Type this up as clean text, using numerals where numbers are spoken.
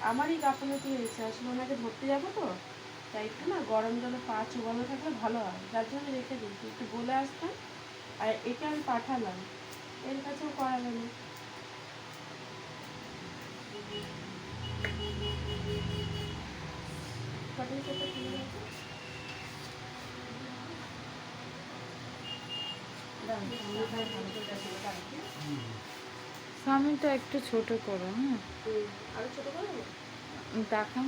আমারই গাফলতি হয়েছে, আসলে ওনাকে ধরতে যাবো তো, তাই একটু না গরম জলে পা চুবানো থাকলে ভালো হয়, যার জন্য রেখে দিয়েছি, একটু বলে আসতাম। আর এটা আমি পাঠালাম, এর কাছেও করাবে না। স্বামীটা একটু ছোট করো। হ্যাঁ, আরো ছোট করে দেখাও।